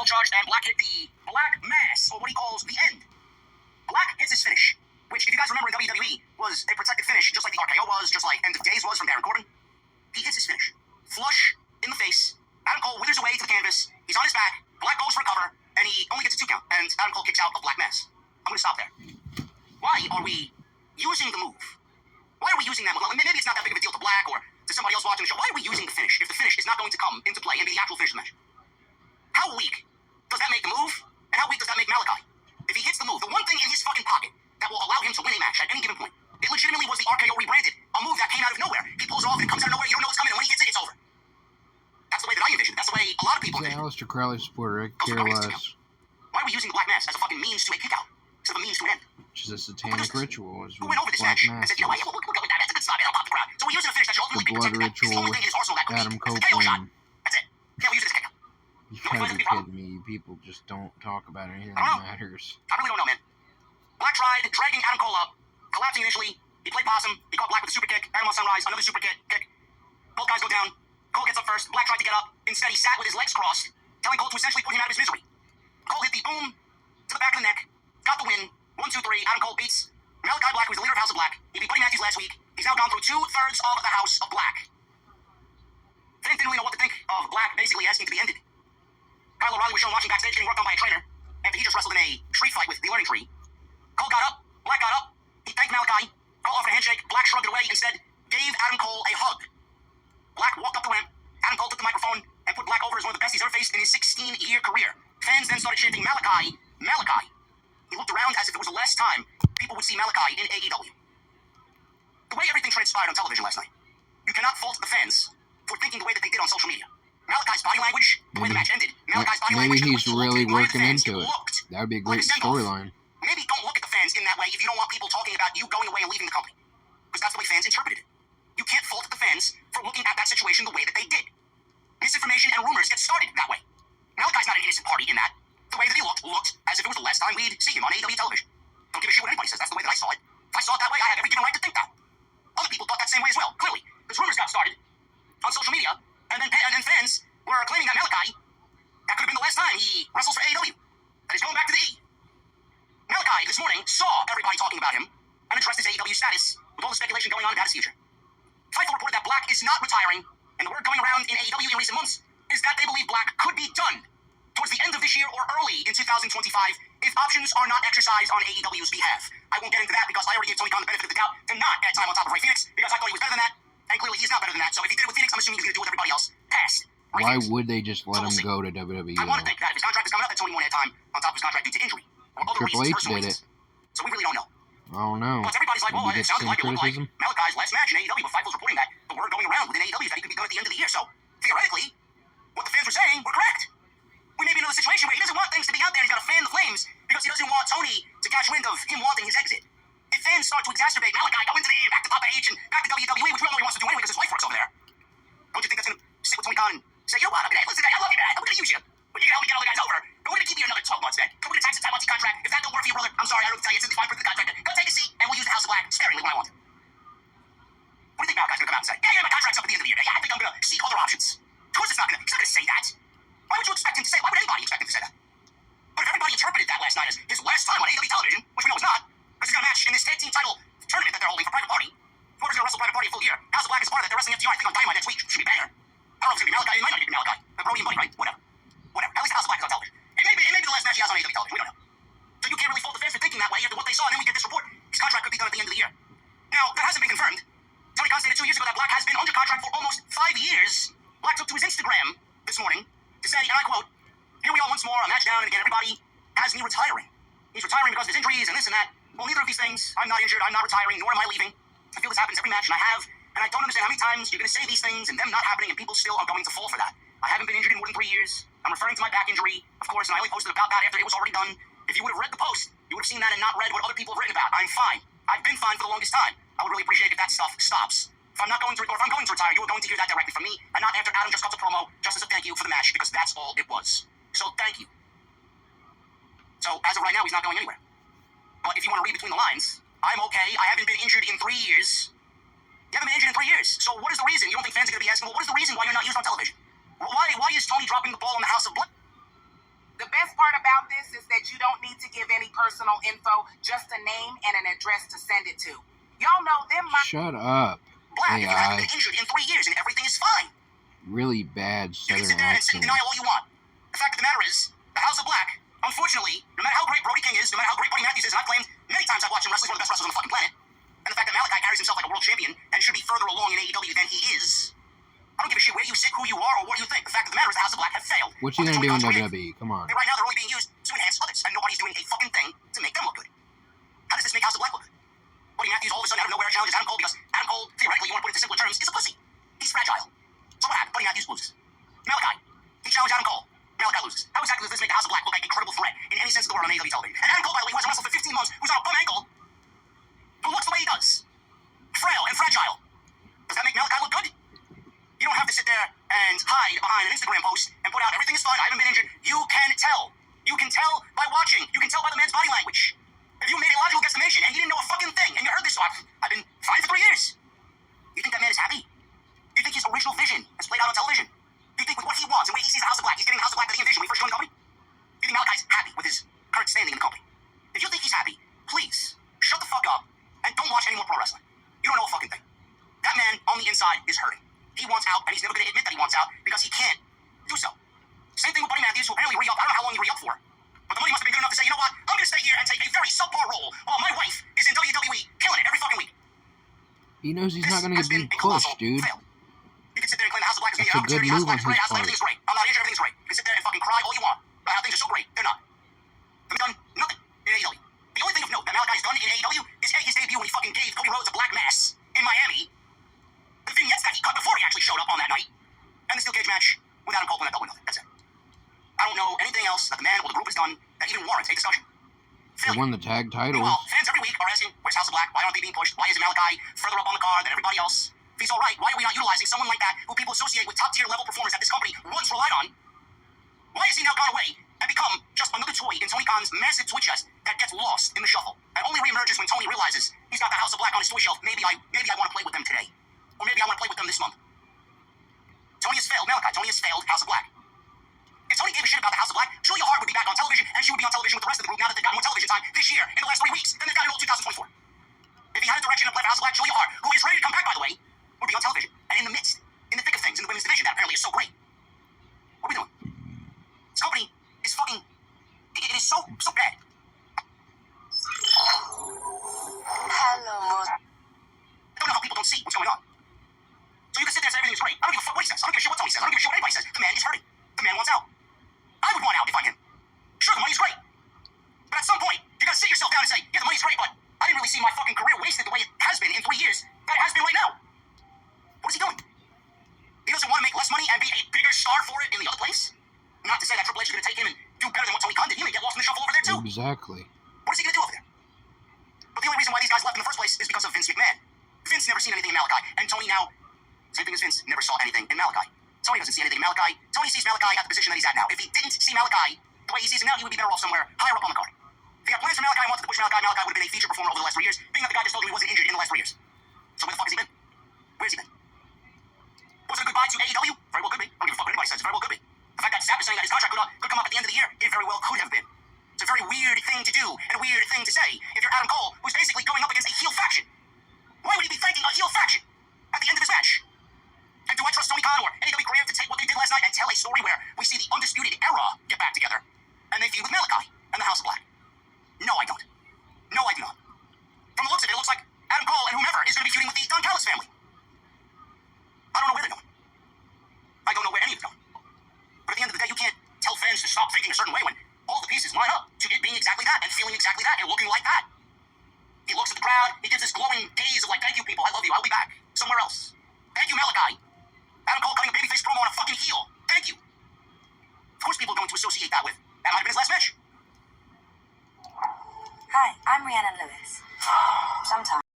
charged, and Black hit the Black Mass, or what he calls the end. Black hits his finish, which, if you guys remember in WWE, was a protected finish, just like the RKO was, just like End of Days was from Baron Corbin. He hits his finish. Flush in the face. Adam Cole withers away to the canvas. He's on his back. Black goes for a cover, and he only gets a 2 count, and Adam Cole kicks out of Black Mass. I'm going to stop there. Why are we using the move? Why are we using that move? Maybe it's not that big of a deal to Black or to somebody else watching the show. Why are we using the finish if the finish is not going to come into play and be the actual finish of the match? How weak does that make the move, and how weak does that make Malakai? If he hits the move, the one thing in his fucking pocket that will allow him to win a match at any given point, it legitimately was the RKO rebranded, a move that came out of nowhere. He pulls it off and it comes out of nowhere, you don't know what's coming, and when he hits it, it's over. That's the way that I envision it. That's the way a lot of people envision it. Aleister Crowley supporter, I care less. Why are we using the Black Mass as a fucking means to a kick out, instead of a means to an end? Which is a satanic ritual. We went over this match and said, you know what, we'll go with that. That's a good stop. It'll pop the crowd. So we're using a finish that should ultimately be protected. It's the only thing in his arsenal that could Adam be. It's the KO shot. That's it. Yeah, we use it as a kick out. You gotta be kidding me. You people just don't talk about anything that matters. I really don't know, man. Black tried dragging Adam Cole up, collapsing initially. He played possum. He caught Black with a super kick. Animal Sunrise, another super kick. Both guys go down. Cole gets up first. Black tried to get up. Instead, he sat with his legs crossed, telling Cole to essentially put him out of his misery. Cole hit the boom to the back of the neck. Got the win. 1, 2, 3. Adam Cole beats Malakai Black, who's the leader of House of Black. He beat Buddy Matthews last week. He's now gone through 2/3 of the House of Black. Fans didn't really know what to think of Black basically asking to be ended. Kyle O'Reilly was shown watching backstage getting worked on by a trainer after he just wrestled in a street fight with the Learning Tree. Cole got up. Black got up. He thanked Malakai. Cole offered a handshake. Black shrugged it away. Instead, gave Adam Cole a hug. Black walked up the ramp. Adam Cole took the microphone and put Black over as one of the best he's ever faced in his 16-year career. Fans then started chanting, Malakai, Malakai. He looked around as if it was the last time people would see Malakai in AEW. The way everything transpired on television last night, you cannot fault the fans for thinking the way that they did on social media. Malakai's body language, the way the match ended, Malakai's body language, maybe he's really working fans, into it. That would be a great storyline. Maybe don't look at the fans in that way if you don't want people talking about you going away and leaving the company. Because that's the way fans interpreted it. You can't fault the fans for looking at that situation the way that they did. Misinformation and rumors get started that way. Malakai's not an innocent party in that. The way that he looked as if it was the last time we'd see him on AEW television. Don't give a shit what anybody says. That's the way that I saw it. If I saw it that way, I have every given right to think that. Other people thought that same way as well, clearly. Because rumors got started on social media, and then fans were claiming that Malakai, that could have been the last time he wrestles for AEW. That he's going back to the E. Malakai, this morning, saw everybody talking about him and addressed his AEW status with all the speculation going on about his future. Fightful reported that Black is not retiring, and the word going around in AEW in recent months is that they believe Black could be done towards the end of this year or early in 2025 if options are not exercised on AEW's behalf. I won't get into that because I already gave Tony Khan the benefit of the doubt to not add time on top of Ray Phoenix because I thought he was better than that, and clearly he's not better than that. So if he did it with Phoenix, I'm assuming he's going to do it with everybody else. Past. Why would they just let him go to WWE? I want to think that if his contract is coming up, that Tony won't have time on top of his contract due to injury or other Triple reasons, H personal did reasons. So we really don't know. I don't know. Plus everybody's like, well, it sounds like it looked like criticism? Malakai's last match in AEW, but Fightful's reporting that the word going around within AEW is that he could be done at the end of the year. So theoretically, what the fans were saying were correct. We may be in another situation where he doesn't want things to be out there and he's got to fan the flames because he doesn't want Tony to catch wind of him wanting his exit. If fans start to exacerbate Malakai, go into the back to Papa H and back to WWE, which we all know he wants to do anyway because his wife works over there. Don't you think that's going to sit with Tony Khan and say, you know what, I'm going to listen, I love you, man. I'm going to use you. But you can help me get all the guys over. But we're going to keep you another 12 months, man. We're going to tax the time on the contract. If that don't work for you, brother, I'm sorry, I don't have to tell you. It's in the fine print of the contract. Go take a seat and we'll use the House of Black sparingly when I want. What do you think Malakai's going to come out and say? Yeah, my contract's up at the end of the year. Yeah, I think I'm going to seek other options. Of course he's not going to say that. Why would you expect him to say? Why would anybody expect him to say that? But if everybody interpreted that last night as his last time on AEW television, which we know is not, because he's got a match in this tag team title tournament that they're holding for Private Party. Whoever's going to wrestle Private Party a full year. House of Black is part of that. They're wrestling FTR, I think, on Dynamite next week. Should be banger. I don't know if it's going to be Malakai. It might not be Malakai. But Brody and Buddy, right? Whatever. At least the House of Black is on television. It may be the last match he has on AEW television. We don't know. So you can't really fault the fans for thinking that way after what they saw, and then we get this report. His contract could be done at the end of the year. Now, that hasn't been confirmed. Tony Khan stated 2 years ago that Black has been under contract for almost 5 years. Black took to his Instagram this morning to say, and I quote, "Here we are once more, a match down, and again, everybody has me retiring. He's retiring because of his injuries and this and that. Well, neither of these things. I'm not injured, I'm not retiring, nor am I leaving. I feel this happens every match, and I have, and I don't understand how many times you're going to say these things and them not happening, and people still are going to fall for that. I haven't been injured in more than 3 years. I'm referring to my back injury, of course, and I only posted about that after it was already done. If you would have read the post, you would have seen that and not read what other people have written about. I'm fine. I've been fine for the longest time. I would really appreciate if that stuff stops. If I'm not going to, or if I'm going to retire, you are going to hear that directly from me, and not after Adam just cut a promo just as a thank you for the match, because that's all it was. So thank you. So as of right now, he's not going anywhere. But if you want to read between the lines, I'm okay. I haven't been injured in 3 years. You haven't been injured in 3 years. So what is the reason? You don't think fans are going to be asking, well, what is the reason why you're not used on television? Why is Tony dropping the ball on the House of Black? personal info, just a name and an address to send it to. Y'all know them. Shut up, Black, if you haven't AI. been injured in 3 years and everything is fine. Really bad You can sit southern there and sit in accent. denial all you want. The fact of the matter is, the House of Black, unfortunately, no matter how great Brody King is, no matter how great Buddy Matthews is, and I've claimed many times I've watched him wrestle, he's one of the best wrestlers on the fucking planet, and the fact that Malakai carries himself like a world champion and should be further along in AEW than he is, I don't give a shit where you sit, who you are, or what you think. The fact of the matter is the House of Black have failed. What you gonna do in WWE? Come on. Right now, they're only being used to enhance others, and nobody's doing a fucking thing to make them look good. How does this make House of Black look good? Buddy Matthews all of a sudden out of nowhere challenges Adam Cole because Adam Cole, theoretically, you want to put it into simpler terms, is a pussy. He's fragile. So what happened? Buddy Matthews loses. Malakai, he challenged Adam Cole. Malakai loses. How exactly does this make the House of Black look like a credible threat in any sense of the word on AEW television? And Adam Cole, by the way, who hasn't wrestled for 15 months, who's on a bum ankle, who looks the way he does, frail and fragile. Does that make Malakai look good? You don't have to sit there and hide behind an Instagram post and put out everything is fine, I haven't been injured. You can tell. You can tell by watching. You can tell by the man's body language. If you made a logical guesstimation and you didn't know a fucking thing and you heard this, so I've been fine for 3 years. You think that man is happy? You think his original vision is played out on television? You think with what he wants and the way he sees the House of Black, he's getting the House of Black that he envisioned when he first joined the company? You think Malakai's happy with his current standing in the company? If you think he's happy, please shut the fuck up and don't watch any more pro wrestling. You don't know a fucking thing. That man on the inside is hurting. He wants out, and he's never going to admit that he wants out because he can't do so. Same thing with Buddy Matthews, who apparently re-upped. I don't know how long he re-upped for, but the money must have been good enough to say, you know what, I'm going to stay here and take a very subpar role while my wife is in WWE killing it every fucking week. He knows he's not gonna be pushed, dude. Fail. You can sit there and claim the House of Black is That's a good move on his great, part. everything's great. I'm not injured, everything's great. You can sit there and fucking cry all you want about how things are so great. They're not. They've done nothing in AEW. The only thing of note that Malakai's done in AEW is his debut when he fucking gave Cody Rhodes a black mass in Miami. The vignettes that he cut before he actually showed up on that night. And the steel cage match with Adam Cole won that double nothing. That's it. I don't know anything else that the man or the group has done that even warrants a discussion. They won the tag titles. Meanwhile, fans every week are asking, where's House of Black? Why aren't they being pushed? Why isn't Malakai further up on the card than everybody else? If he's all right, why are we not utilizing someone like that who people associate with top-tier level performers that this company once relied on? Why has he now gone away and become just another toy in Tony Khan's massive toy chest that gets lost in the shuffle and only reemerges when Tony realizes he's got the House of Black on his toy shelf? Maybe I want to play with them today. Or maybe I want to play with them this month. Tony has failed Malakai. Tony has failed House of Black. If Tony gave a shit about the House of Black, Julia Hart would be back on television, and she would be on television with the rest of the group now that they've got more television time this year, in the last 3 weeks, than they've got in all 2024. If he had a direction to play for House of Black, Julia Hart, who is ready to come back, by the way, would be on television, and in the midst, in the thick of things, in the women's division that apparently is so great. What are we doing? This company is fucking... It is so bad. Hello, I don't know how people don't see what's going on. So you can sit there and say everything's great. I don't give a fuck what he says. I don't give a shit what Tony says. I don't give a shit what anybody says. The man is hurting. The man wants out. I would want out if I'm him. Sure, the money's great. But at some point, you gotta sit yourself down and say, yeah, the money's great, but I didn't really see my fucking career wasted the way it has been in 3 years that it has been right now. What is he doing? He doesn't want to make less money and be a bigger star for it in the other place? Not to say that Triple H is gonna take him and do better than what Tony Khan did. He may get lost in the shuffle over there too. Exactly. What is he gonna do over there? But the only reason why these guys left in the first place is because of Vince McMahon. Vince never seen anything in Malakai, and Tony now, same thing as Vince, never saw anything in Malakai. Tony doesn't see anything in Malakai. Tony sees Malakai at the position that he's at now. If he didn't see Malakai the way he sees him now, he would be better off somewhere higher up on the card. If he had plans for Malakai and wanted to push Malakai, Malakai would have been a feature performer over the last 3 years, being that the guy just told him he wasn't injured in the last 3 years. So where the fuck has he been? Where's he been? Was it a goodbye to AEW? Very well could be. I don't give a fuck what anybody says. It very well could be. The fact that Sapp is saying that his contract could come up at the end of the year, it very well could have been. It's a very weird thing to do and a weird thing to say if you're Adam Cole, who's basically going up against a heel faction. Why would he be thanking a heel faction at the end of his match? And do I trust Tony Khan or AEW career to take what they did last night and tell a story where we see the Undisputed Era get back together and they feud with Malakai and the House of Black? No, I don't. No, I do not. From the looks of it, it looks like Adam Cole and whomever is going to be feuding with the Don Callis family. I don't know where they're going. I don't know where any of them are going. But at the end of the day, you can't tell fans to stop thinking a certain way when all the pieces line up to it being exactly that and feeling exactly that and looking like that. He looks at the crowd, he gives this glowing gaze of like, thank you people, I love you, I'll be back somewhere else. Thank you, Malakai. Adam Cole cutting a babyface promo on a fucking heel. Thank you. Of course people are going to associate that with, that might have been his last match. Hi, I'm Rhiannon Lewis. Sometimes